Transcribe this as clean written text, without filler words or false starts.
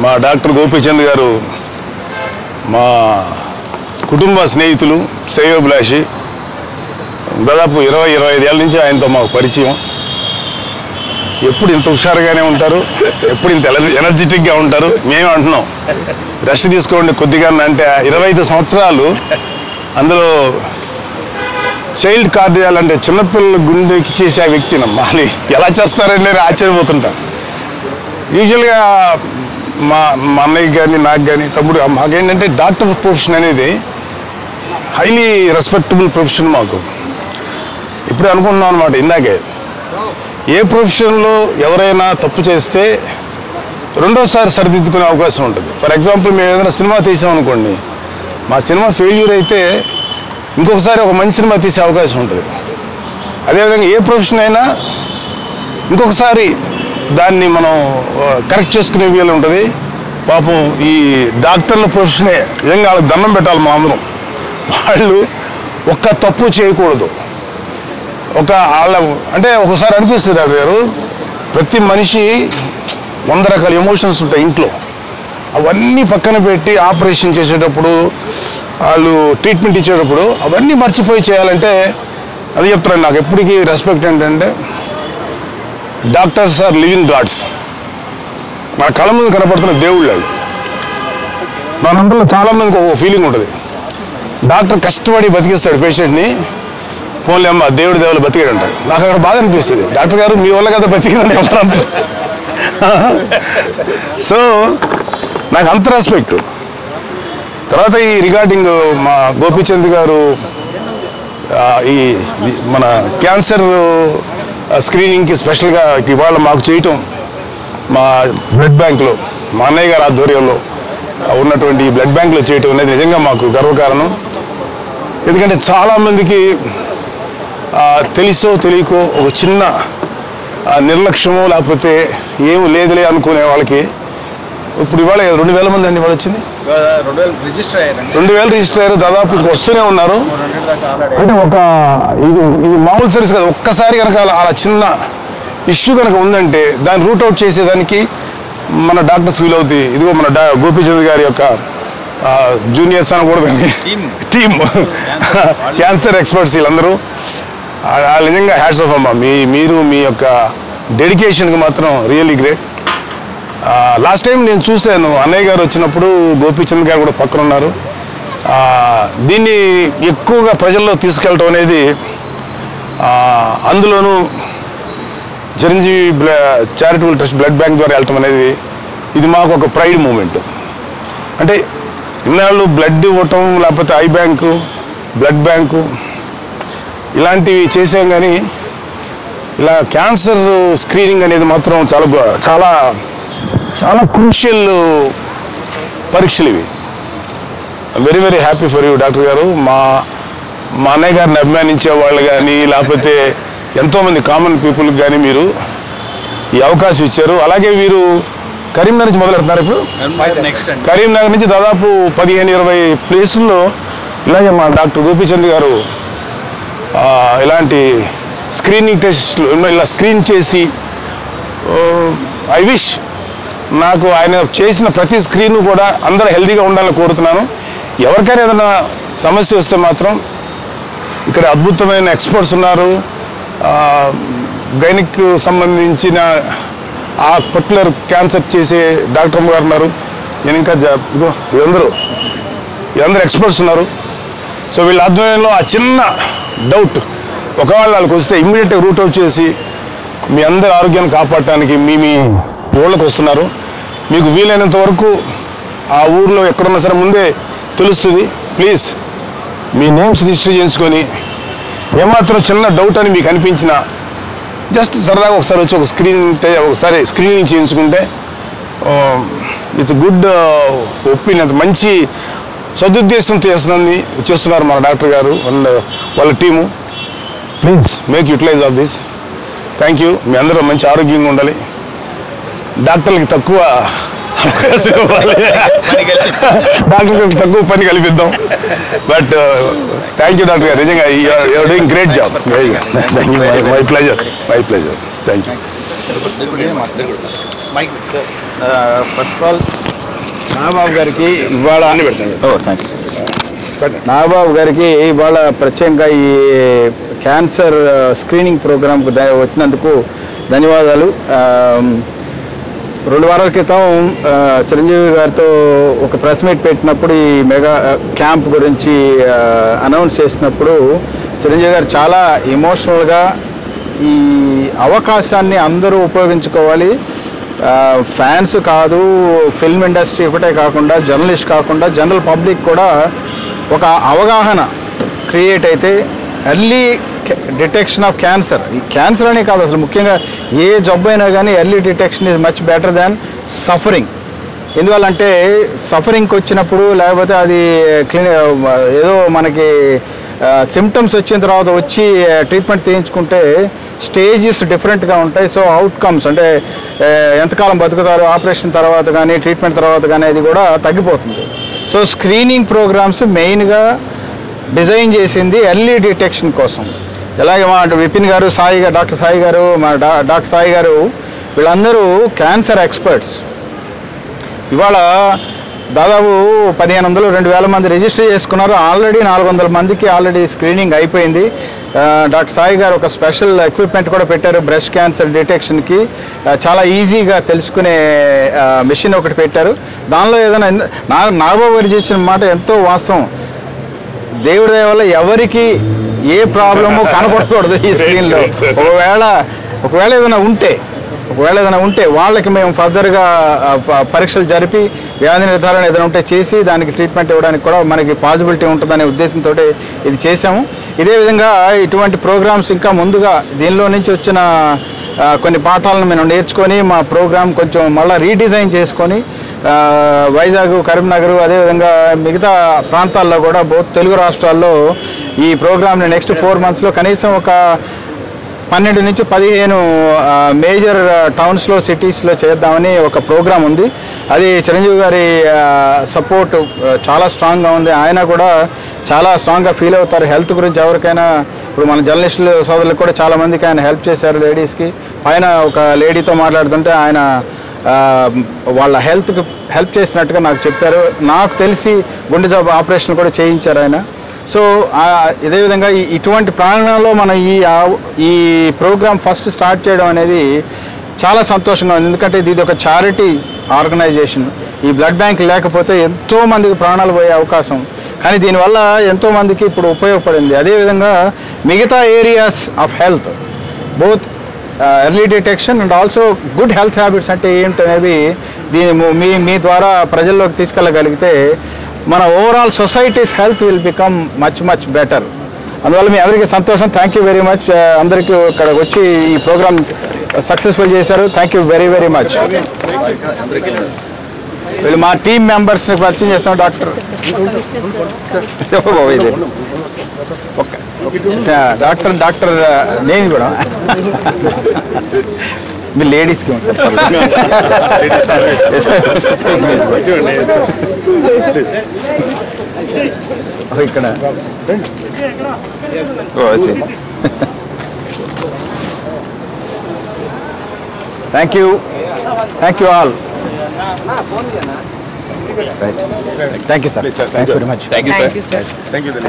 మా డాక్టర్ గోపీచంద్ గారు మా కుటుంబ స్నేహితులు, శ్రేయోభిలాషి. దాదాపు 20-25 ఏళ్ళ నుంచి ఆయనతో మాకు పరిచయం. ఎప్పుడు ఇంత హుషారుగానే ఉంటారు, ఎప్పుడు ఇంత ఎనర్జెటిక్గా ఉంటారు. మేము అంటున్నాం రెస్ట్ తీసుకోండి కొద్దిగా అంటే 25 సంవత్సరాలు అందులో చైల్డ్ కార్డియాల్ అంటే చిన్నపిల్లల గుండెకి చేసే వ్యక్తిని మళ్ళీ ఎలా చేస్తారని నేను ఆశ్చర్యపోతుంటాను. యూజువల్గా మా అన్నయ్యకి కానీ నాకు కానీ తమ్ముడు మాకేంటంటే డాక్టర్ ప్రొఫెషన్ అనేది హైలీ రెస్పెక్టబుల్ ప్రొఫెషన్. మాకు ఇప్పుడే అనుకుంటున్నాం అనమాట ఇందాకే, ఏ ప్రొఫెషన్లో ఎవరైనా తప్పు చేస్తే రెండోసారి సరిదిద్దుకునే అవకాశం ఉంటుంది. ఫర్ ఎగ్జాంపుల్ మేము ఏదైనా సినిమా తీసామనుకోండి, మా సినిమా ఫెయిల్యూర్ అయితే ఇంకొకసారి ఒక మంచి సినిమా తీసే అవకాశం ఉంటుంది. అదేవిధంగా ఏ ప్రొఫెషన్ అయినా ఇంకొకసారి దాన్ని మనం కరెక్ట్ చేసుకునే వీలు ఉంటుంది. పాపం ఈ డాక్టర్ల ప్రొఫెషనే నిజంగా వాళ్ళకి దండం పెట్టాలి మా అందరం. వాళ్ళు ఒక్క తప్పు చేయకూడదు. వాళ్ళ అంటే ఒకసారి అనిపిస్తుంది డాక్టర్ గారు, ప్రతి మనిషి 100 రకాల ఎమోషన్స్ ఉంటాయి ఇంట్లో. అవన్నీ పక్కన పెట్టి ఆపరేషన్ చేసేటప్పుడు, వాళ్ళు ట్రీట్మెంట్ ఇచ్చేటప్పుడు అవన్నీ మర్చిపోయి చేయాలంటే అది చెప్తారండి. నాకు ఎప్పటికీ రెస్పెక్ట్ ఏంటంటే డాక్టర్స్ ఆర్ లివింగ్ గాడ్స్. మన కళ్ళ ముందు కనపడుతున్న దేవుళ్ళు వాళ్ళు. మనందరిలో చాలామందికి ఒక ఫీలింగ్ ఉంటుంది, డాక్టర్ కష్టపడి బతికిస్తాడు పేషెంట్ని, పోన్లే అమ్మ దేవుడి దేవుళ్ళు బతికాడు అంటారు. నాకు అక్కడ బాధ అనిపిస్తుంది, డాక్టర్ గారు మీ వల్ల కదా బతికిందని ఎవరంటారు. సో నాకు అంత రెస్పెక్ట్. తర్వాత ఈ రిగార్డింగ్ మా గోపీచంద్ గారు ఈ మన క్యాన్సర్ స్క్రీనింగ్కి స్పెషల్గా ఇవాళ మాకు చేయటం, మా బ్లడ్ బ్యాంక్లో మా అన్నయ్య గారి ఆధ్వర్యంలో ఉన్నటువంటి ఈ బ్లడ్ బ్యాంక్లో చేయటం అనేది నిజంగా మాకు గర్వకారణం. ఎందుకంటే చాలామందికి తెలిసో తెలియకో ఒక చిన్న నిర్లక్ష్యమో లేకపోతే ఏమి లేదులే అనుకునే వాళ్ళకి ఇప్పుడు ఇవాళ 2000 మంది అండి ఇవాళ వచ్చింది. 2000 రిజిస్టర్ అయ్యారు. దాదాపు ఇంక వస్తూనే ఉన్నారు. అంటే ఇది మామూలు సర్వీస్ కదా. ఒక్కసారి కనుక అలా చిన్న ఇష్యూ కనుక ఉందంటే దాన్ని రూట్ అవుట్ చేసేదానికి మన డాక్టర్స్ వీలవుతాయి. ఇదిగో మన గోపీచంద్ గారి యొక్క జూనియర్స్ అనకూడదని టీమ్ క్యాన్సర్ ఎక్స్పర్ట్స్ వీళ్ళందరూ నిజంగా హ్యాట్స్ ఆఫ్ అమ్మా. మీరు మీ యొక్క డెడికేషన్కి మాత్రం రియల్లీ గ్రేట్. లాస్ట్ టైం నేను చూశాను అన్నయ్య గారు వచ్చినప్పుడు గోపీచంద్ గారు కూడా పక్కన ఉన్నారు. దీన్ని ఎక్కువగా ప్రజల్లో తీసుకెళ్ళటం అనేది, అందులోనూ Chiranjeevi charitable trust blood bank ద్వారా వెళ్ళటం అనేది ఇది మాకు ఒక ప్రైడ్ మూమెంట్. అంటే ఇన్నాళ్ళు బ్లడ్ ఇవ్వటం లేకపోతే ఐ బ్యాంకు, బ్లడ్ బ్యాంకు ఇలాంటివి చేసాం, కానీ ఇలా క్యాన్సర్ స్క్రీనింగ్ అనేది మాత్రం చాలా చాలా చాలా క్రూషియల్ పరీక్షలు ఇవి. Very very happy for you doctor గారు. మా అన్నయ్య గారిని అభిమానించే వాళ్ళు కానీ లేకపోతే ఎంతోమంది కామన్ పీపుల్కి కానీ మీరు ఈ అవకాశం ఇచ్చారు. అలాగే వీరు కరీంనగర్ నుంచి మొదలెడుతున్నారు. ఇప్పుడు కరీంనగర్ నుంచి దాదాపు 15-20 ప్లేసుల్లో ఇలాగే మా డాక్టర్ గోపీచంద్ గారు ఇలాంటి స్క్రీనింగ్ టెస్ట్లు ఇలా స్క్రీన్ చేసి, ఐ విష్ నాకు ఆయన చేసిన ప్రతి స్క్రీన్ కూడా అందరూ హెల్తీగా ఉండాలని కోరుతున్నాను. ఎవరికైనా ఏదైనా సమస్య వస్తే మాత్రం ఇక్కడ అద్భుతమైన ఎక్స్పర్ట్స్ ఉన్నారు. గైనిక్ సంబంధించిన ఆ పర్టికులర్ క్యాన్సర్ చేసే డాక్టర్ గారు ఉన్నారు. నేను ఇంకా వీళ్ళందరూ ఎక్స్పర్ట్స్ ఉన్నారు. సో వీళ్ళ ఆధ్వర్యంలో ఆ చిన్న డౌట్ ఒకవేళ వాళ్ళకి వస్తే ఇమ్మీడియట్గా రూట్ అవుట్ చేసి మీ అందరి ఆరోగ్యాన్ని కాపాడటానికి మీ ఊళ్ళకి వస్తున్నారు. మీకు వీలైనంత వరకు ఆ ఊర్లో ఎక్కడున్నా సరే ముందే తెలుస్తుంది. ప్లీజ్ మీ నేమ్స్ రిజిస్టర్ చేయించుకొని ఏమాత్రం చిన్న డౌట్ అని మీకు అనిపించినా జస్ట్ సరదాగా ఒకసారి వచ్చి ఒకసారి స్క్రీనింగ్ చేయించుకుంటే విత్ గుడ్ ఒపీనియన్, మంచి సదుద్దేశంతో చేస్తున్నారు మన డాక్టర్ గారు అండ్ వాళ్ళ team. Please make utilise of this. Thank you. మీ అందరూ మంచి ఆరోగ్యంగా ఉండాలి. డాక్టర్లకి తక్కువ డాక్టర్కి తక్కువ పని కల్పిద్దాం. బట్ థ్యాంక్ యూ డాక్టర్ గారు, నిజంగా you are doing great job. Thank you. My pleasure. Thank you. First of all Nagababu గారికి ఇవాళ థ్యాంక్ యూ. నాగబాబు గారికి ఇవాళ ప్రత్యేకంగా ఈ క్యాన్సర్ స్క్రీనింగ్ ప్రోగ్రాంకు వచ్చినందుకు ధన్యవాదాలు. 2 వారాల క్రితం చిరంజీవి గారితో ఒక ప్రెస్ మీట్ పెట్టినప్పుడు ఈ మెగా క్యాంప్ గురించి అనౌన్స్ చేసినప్పుడు చిరంజీవి గారు చాలా ఎమోషనల్గా ఈ అవకాశాన్ని అందరూ ఉపయోగించుకోవాలి, ఫ్యాన్స్ కాదు, ఫిల్మ్ ఇండస్ట్రీ ఒకటే కాకుండా జర్నలిస్ట్ కాకుండా జనరల్ పబ్లిక్ కూడా ఒక అవగాహన క్రియేట్ అయితే ఎర్లీ డిటెక్షన్ ఆఫ్ క్యాన్సర్, ఈ క్యాన్సర్ అనే కాదు అసలు ముఖ్యంగా ఏ జబ్బు అయినా కానీ early detection is much better than suffering. ఎందువల్లంటే సఫరింగ్కి వచ్చినప్పుడు లేకపోతే అది ఏదో మనకి సిమ్టమ్స్ వచ్చిన తర్వాత వచ్చి ట్రీట్మెంట్ చేయించుకుంటే స్టేజెస్ డిఫరెంట్గా ఉంటాయి. సో అవుట్కమ్స్ అంటే ఎంతకాలం బతుకుతారు ఆపరేషన్ తర్వాత కానీ ట్రీట్మెంట్ తర్వాత కానీ అది కూడా తగ్గిపోతుంది. సో స్క్రీనింగ్ ప్రోగ్రామ్స్ మెయిన్గా డిజైన్ చేసింది ఎర్లీ డిటెక్షన్ కోసం. అలాగే మా విపిన్ గారు, డాక్టర్ సాయి గారు, డాక్టర్ సాయి గారు వీళ్ళందరూ క్యాన్సర్ ఎక్స్పర్ట్స్. ఇవాళ దాదాపు 1500-2000 మంది రిజిస్టర్ చేసుకున్నారు. ఆల్రెడీ 400 మందికి ఆల్రెడీ స్క్రీనింగ్ అయిపోయింది. డాక్టర్ సాయి గారు ఒక స్పెషల్ ఎక్విప్మెంట్ కూడా పెట్టారు బ్రెస్ట్ క్యాన్సర్ డిటెక్షన్కి. చాలా ఈజీగా తెలుసుకునే మెషిన్ ఒకటి పెట్టారు. దానిలో ఏదైనా నాగబాబు గారు చేసిన మాట ఎంతో వాస్తవం. దేవుడి దయ వల్ల ఎవరికి ఏ ప్రాబ్లము కనపడకూడదు ఈ స్క్రీన్లో. ఒకవేళ ఏదైనా ఉంటే వాళ్ళకి మేము ఫర్దర్గా పరీక్షలు జరిపి వ్యాధి నిర్ధారణ ఏదైనా ఉంటే చేసి దానికి ట్రీట్మెంట్ ఇవ్వడానికి కూడా మనకి పాసిబిలిటీ ఉంటుందనే ఉద్దేశంతో ఇది చేశాము. ఇదే విధంగా ఇటువంటి ప్రోగ్రామ్స్ ఇంకా ముందుగా దీనిలో నుంచి వచ్చిన కొన్ని పాఠాలను మేము నేర్చుకొని మా ప్రోగ్రామ్ కొంచెం మళ్ళీ రీడిజైన్ చేసుకొని వైజాగ్, కరీంనగర్ అదేవిధంగా మిగతా ప్రాంతాల్లో కూడా తెలుగు రాష్ట్రాల్లో ఈ ప్రోగ్రామ్ని నెక్స్ట్ 4 monthsలో కనీసం ఒక 12 నుంచి 15 మేజర్ టౌన్స్లో సిటీస్లో చేద్దామని ఒక ప్రోగ్రాం ఉంది. అది చిరంజీవి గారి సపోర్ట్ చాలా స్ట్రాంగ్గా ఉంది. ఆయన కూడా చాలా స్ట్రాంగ్గా ఫీల్ అవుతారు హెల్త్ గురించి. ఎవరికైనా ఇప్పుడు మన జర్నలిస్టులు సోదరులకు కూడా చాలామందికి ఆయన హెల్ప్ చేశారు లేడీస్కి. ఆయన ఒక లేడీతో మాట్లాడుతుంటే ఆయన వాళ్ళ హెల్త్కి హెల్ప్ చేసినట్టుగా నాకు చెప్పారు. నాకు తెలిసి గుండె జబ్బు ఆపరేషన్ కూడా చేయించారు ఆయన. సో ఇదే విధంగా ఇటువంటి ప్రాంగణంలో మనం ఈ ప్రోగ్రామ్ ఫస్ట్ స్టార్ట్ చేయడం అనేది చాలా సంతోషంగా ఉంది. ఎందుకంటే ఇది ఒక చారిటీ ఆర్గనైజేషన్. ఈ బ్లడ్ బ్యాంక్ లేకపోతే ఎంతోమందికి ప్రాణాలు పోయే అవకాశం, కానీ దీనివల్ల ఎంతోమందికి ఇప్పుడు ఉపయోగపడింది. అదేవిధంగా మిగతా areas of health both early detection and also good health habits అంటే ఏంటనేవి మీ ద్వారా ప్రజల్లోకి తీసుకెళ్ళగలిగితే మన overall societies health will become much better. అందువల్ల మీ అందరికీ సంతోషం. Thank you very much. అందరికీ ఇక్కడ వచ్చి ఈ ప్రోగ్రామ్ సక్సెస్ఫుల్ చేశారు. Thank you very much. వీళ్ళు మా టీమ్ మెంబర్స్ని పరిచయం చేస్తాం. డాక్టర్ ఇది ఓకే డాక్టర్ నేను కూడా మీ లేడీస్కి ఇక్కడ thank you all. Right. Thank you, sir. Thanks very much. Thank you, sir. Thank you, sir.